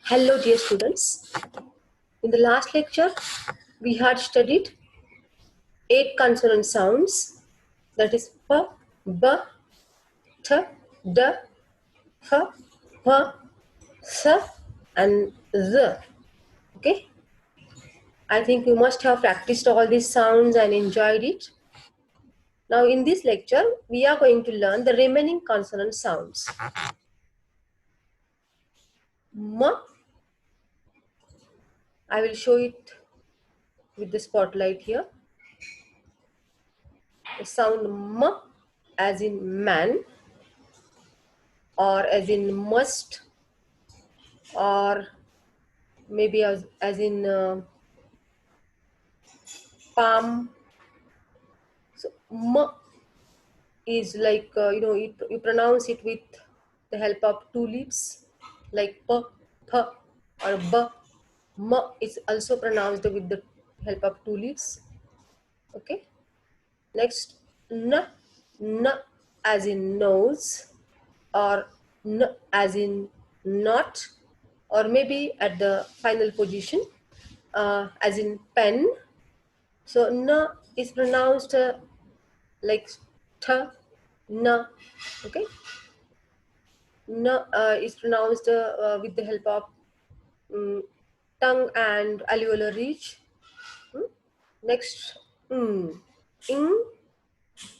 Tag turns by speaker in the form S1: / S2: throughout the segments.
S1: Hello dear students. In the last lecture, we had studied 8 consonant sounds, that is p, b, t, d, h, p, s and z. Okay. I think you must have practiced all these sounds and enjoyed it. Now in this lecture, we are going to learn the remaining consonant sounds. M, I will show it with the spotlight here. The sound M as in man, or as in must, or maybe as in palm. So m is like you pronounce it with the help of two lips, like p, p, or b. M is also pronounced with the help of two lips. Okay. Next, n, n as in nose, or n as in not, or maybe at the final position as in pen. So n is pronounced like t, n. Okay. N is pronounced with the help of tongue and alveolar ridge. Next, ing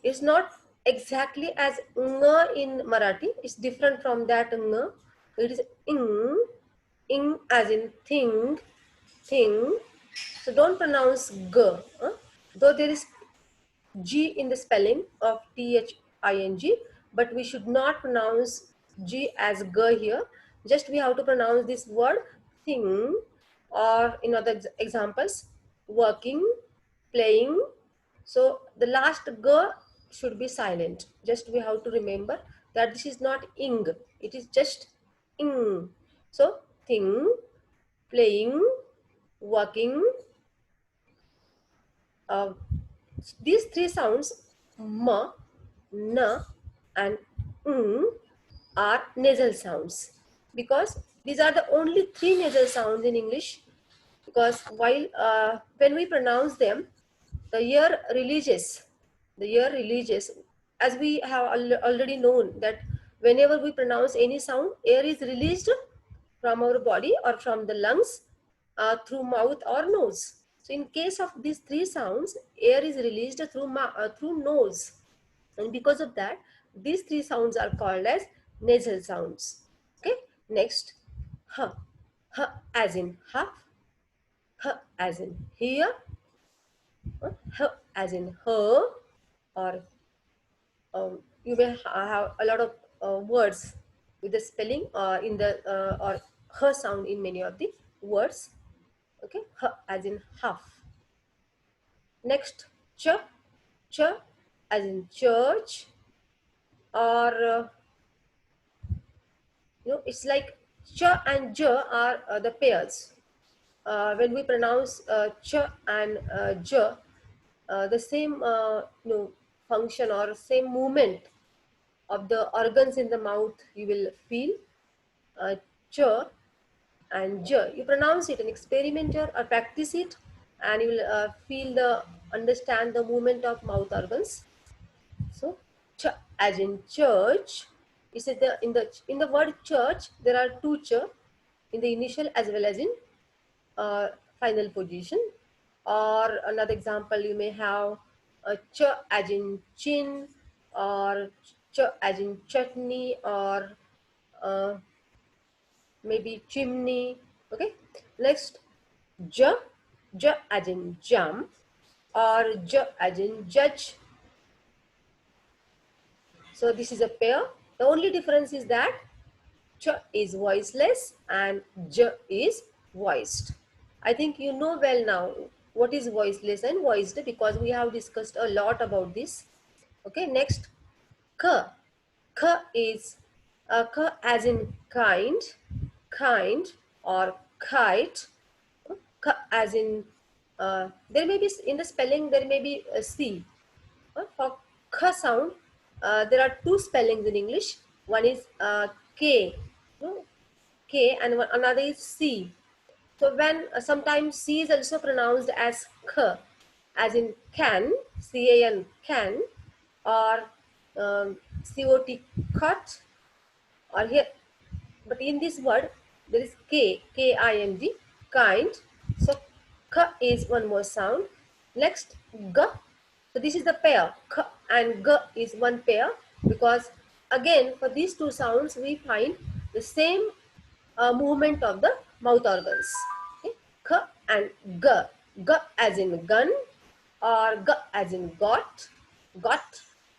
S1: is not exactly as ng in Marathi. It's different from that ng. It is ing as in thing, thing. So don't pronounce g. Though there is G in the spelling of THING, but we should not pronounce G as G here. Just we have to pronounce this word thing, or in other examples, working, playing. So the last G should be silent. Just we have to remember that this is not ing, it is just ing. So thing, playing, working. These three sounds m, n and are nasal sounds, because these are the only three nasal sounds in English. Because while when we pronounce them, the ear releases, as we have already known that whenever we pronounce any sound, air is released from our body or from the lungs through mouth or nose. So in case of these three sounds, air is released through nose, and because of that, these three sounds are called as nasal sounds. Okay. Next, h, h as in half, h as in here, h as in her, or you may have a lot of words with the spelling in the or her sound in many of the words. Okay, h as in half. Next, ch, ch as in church, or it's like ch and j are the pairs. When we pronounce ch and j, the same function or same movement of the organs in the mouth you will feel. Ch and j, you pronounce it and experiment or practice it, and you will understand the movement of mouth organs. So ch as in church. Is it in the word church there are two ch in the initial as well as in final position. Or another example, you may have a ch as in chin, or ch as in chutney, or maybe chimney. Okay. Next, j, j as in jump, or j as in judge. So this is a pair. The only difference is that ch is voiceless and j is voiced. I think you know well now what is voiceless and voiced, because we have discussed a lot about this. Okay, next, k. K is k as in kind, kind, or kite. K as in there may be in the spelling there may be a c. For k sound, there are two spellings in English. One is k, K, and another is C. So when sometimes C is also pronounced as K, as in can, CAN, can, or COT, cut, or here, but in this word there is Kind, kind. So K is one more sound. Next G. So this is the pair. K and G is one pair, because again for these two sounds we find the same movement of the mouth organs. Okay? K and G. G as in gun, or G as in got,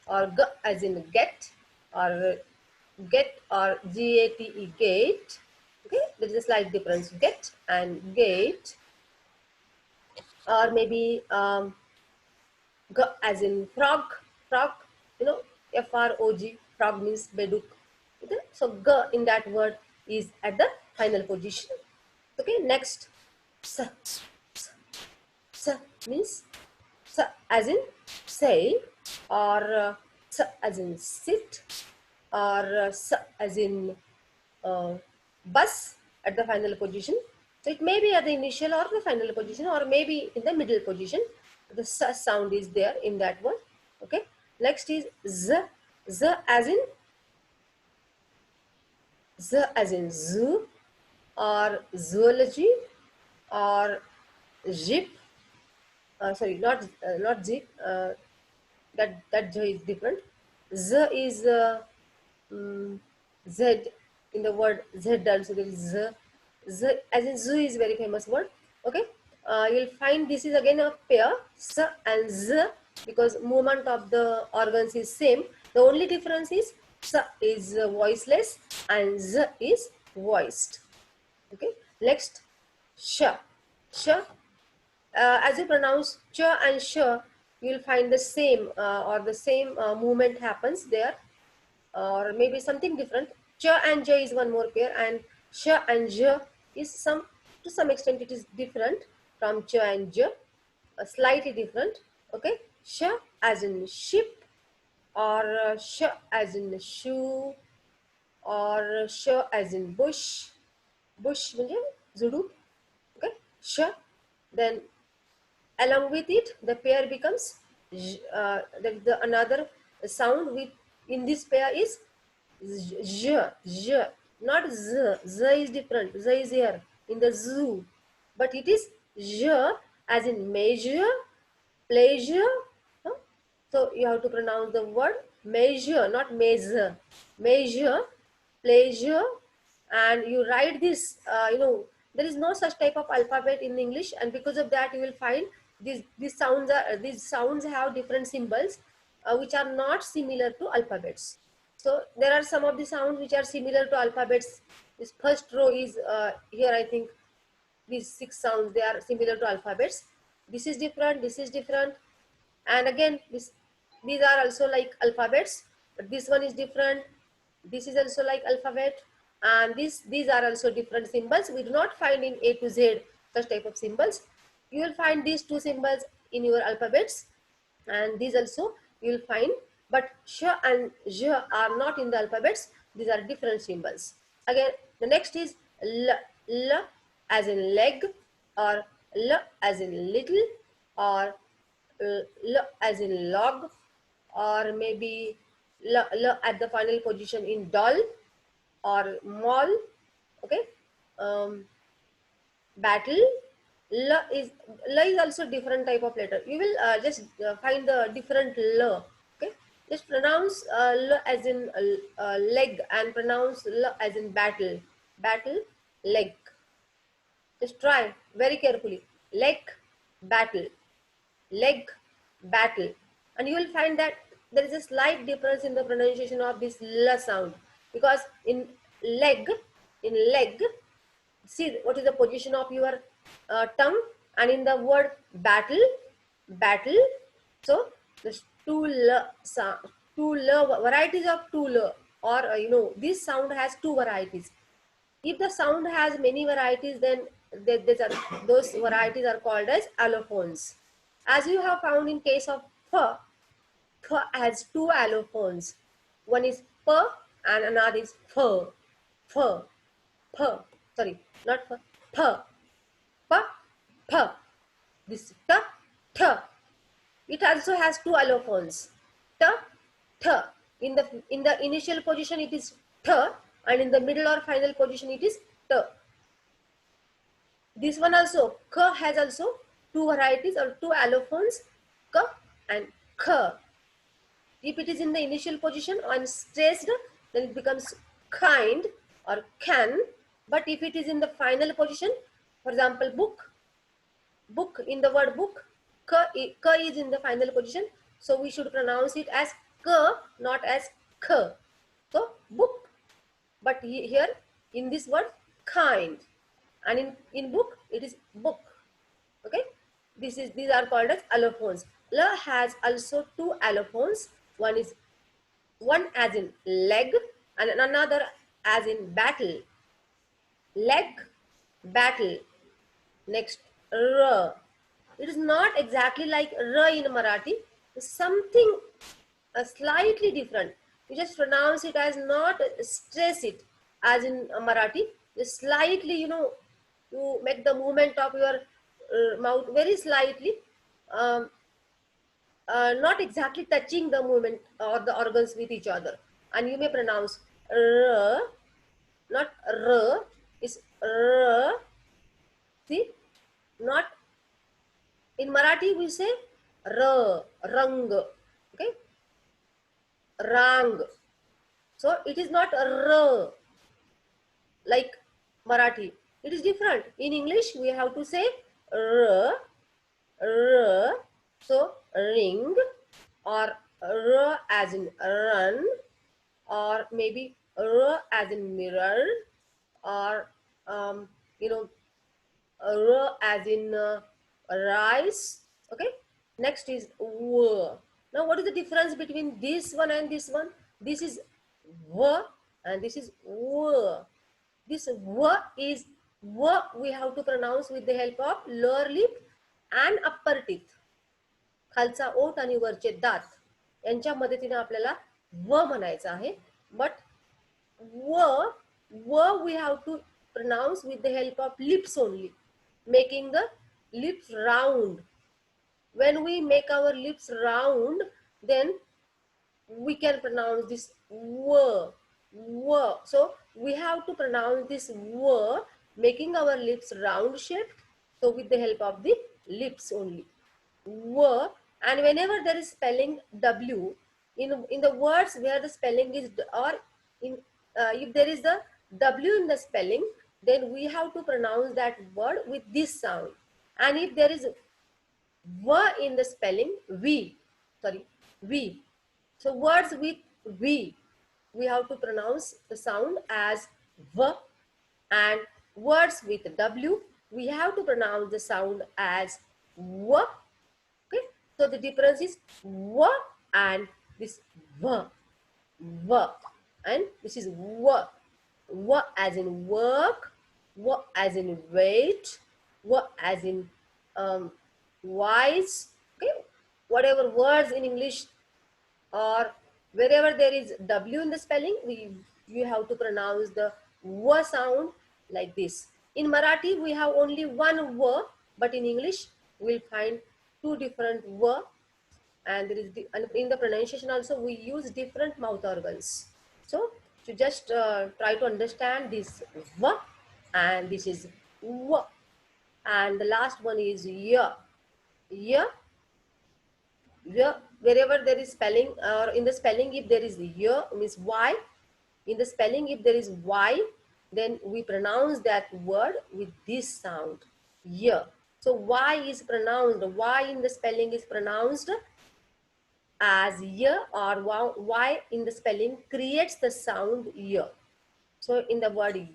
S1: or G as in get, or get, or GATE, gate. Okay, there is a slight difference. Get and gate, or maybe G as in frog, frog. You know, FROG, frog means beduk. Okay, so G in that word is at the final position. Okay, next S. S means as in say, or as in sit, or as in uh, bus at the final position. So it may be at the initial or the final position, or maybe in the middle position. The s sound is there in that word. Okay. Next is z. Z as in zoo, or zoology, or zip. Sorry, not zip. That z is different. Z is Z in the word Z also there is Z. Z as in zoo is very famous word. Okay. You'll find this is again a pair, S and Z, because movement of the organs is same. The only difference is S is voiceless and Z is voiced. Okay. Next, sh. Sh. As you pronounce ch and sh, you will find the same or the same movement happens there, or maybe something different. Ch and j is one more pair, and sh and j is to some extent it is different from ch and j, slightly different. Okay, sh as in ship, or sh as in shoe, or sh as in bush. Bush म्हणजे झुडूप. Okay, sh. Then along with it the pair becomes the another sound with in this pair is z, not z. Z is different. Z is here in the zoo, but it is z as in measure, pleasure. Huh? So you have to pronounce the word measure, not measure. Measure, pleasure, and you write this. There is no such type of alphabet in English, and because of that, you will find these sounds have different symbols, which are not similar to alphabets. So there are some of the sounds which are similar to alphabets. This first row is here. I think these 6 sounds, they are similar to alphabets. This is different. This is different, and again these are also like alphabets, but this one is different. This is also like alphabet, and these are also different symbols. We do not find in A to Z such type of symbols. You will find these two symbols in your alphabets, and these also you will find, but sh and j are not in the alphabets. These are different symbols. Again, the next is l. L as in leg, or l as in little, or l as in log, or maybe l at the final position in doll, or mall. Okay. um, Battle. L is also different type of letter. You will just find the different l. Okay, just pronounce l as in leg, and pronounce l as in battle. Battle, leg. Just try very carefully. Leg, battle, leg, battle, and you will find that there is a slight difference in the pronunciation of this l sound, because leg in leg, see what is the position of your tongue, and in the word battle, battle. So there's two varieties of two l, or this sound has two varieties. If the sound has many varieties, then those varieties are called as allophones. As you have found in case of ph, ph has two allophones. One is p and another is ph, ph. Sorry, not ph, pa, ph. This t, th. It also has two allophones. T, th. In the initial position it is th, and in the middle or final position it is t. This one also, k has also two varieties or two allophones, k and k. If it is in the initial position and stressed, then it becomes kind or can. But if it is in the final position, for example, book, in the word book, k is in the final position. So we should pronounce it as k, not as k. So book. But here in this word, kind. And in book, it is book. Okay, these are called as allophones. L has also two allophones. One as in leg and another as in battle. Leg, battle. Next, r. It is not exactly like r in Marathi. It's something slightly different. You just pronounce it as, not stress it as in Marathi. Just slightly, you make the movement of your mouth very slightly, um, not exactly touching the movement or the organs with each other. And you may pronounce r, not r, is r. See, not in Marathi we say r, rang, okay, rang. So it is not r like Marathi. It is different. In English we have to say r, r. So ring, or r as in run, or maybe r as in mirror, or um, you know r as in rice. Okay. Next is w. Now what is the difference between this one and this one? This is w and this is w. This w is w we have to pronounce with the help of lower lip and upper teeth. खालचा ओठ आणि वरचे दात यांच्या मदतीने आपल्याला व म्हणायचं आहे. But w, we have to pronounce with the help of lips only, making the lips round. When we make our lips round, then we can pronounce this w, so we have to pronounce this w, making our lips round shaped, so with the help of the lips only, w. And whenever there is spelling w in the words where the spelling is or in if there is the w in the spelling, then we have to pronounce that word with this sound. And if there is v in the spelling, v. So words with v, we have to pronounce the sound as v, and words with w, we have to pronounce the sound as w. Okay, so the difference is w and this v, and this is w. W as in work, w as in wait, w as in wise. Okay, whatever words in English or wherever there is w in the spelling, you have to pronounce the w sound like this. In Marathi we have only one w, but in English we'll find two different w, and there is and in the pronunciation also we use different mouth organs. So to just try to understand this v, and this is w, and the last one is y. Y, wherever there is spelling, or in the spelling if there is y means y, in the spelling if there is y, then we pronounce that word with this sound y. So y is pronounced, y in the spelling is pronounced as y, or y in the spelling creates the sound y. So in the word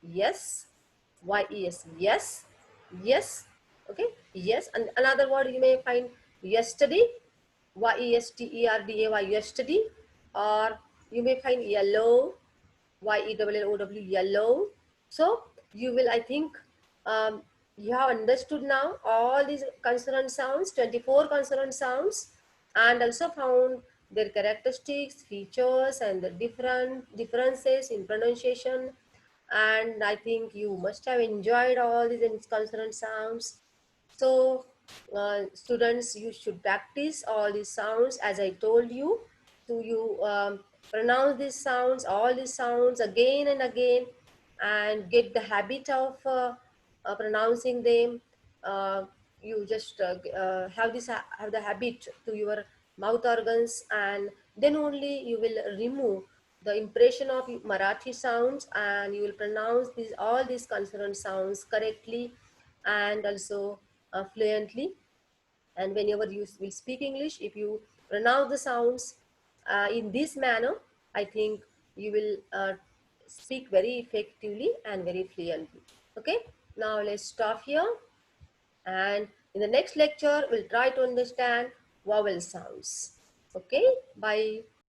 S1: yes, yes, yes, yes, okay, yes. And another word you may find yesterday, yesterday, yesterday, or you may find yellow, yellow, yellow. So you will, I think, you have understood now all these consonant sounds, 24 consonant sounds, and also found their characteristics, features, and the differences in pronunciation. and I think you must have enjoyed all these consonant sounds. So, students, you should practice all these sounds as I told you. So you pronounce these sounds, all these sounds again and again, and get the habit of pronouncing them. Uh, you just have the habit to your mouth organs, and then only you will remove the impression of Marathi sounds, and you will pronounce these all these consonant sounds correctly and also fluently. And whenever you will speak English, if you pronounce the sounds in this manner, I think you will speak very effectively and very fluently. Okay, now let's stop here, and in the next lecture we'll try to understand vowel sounds. Okay, bye.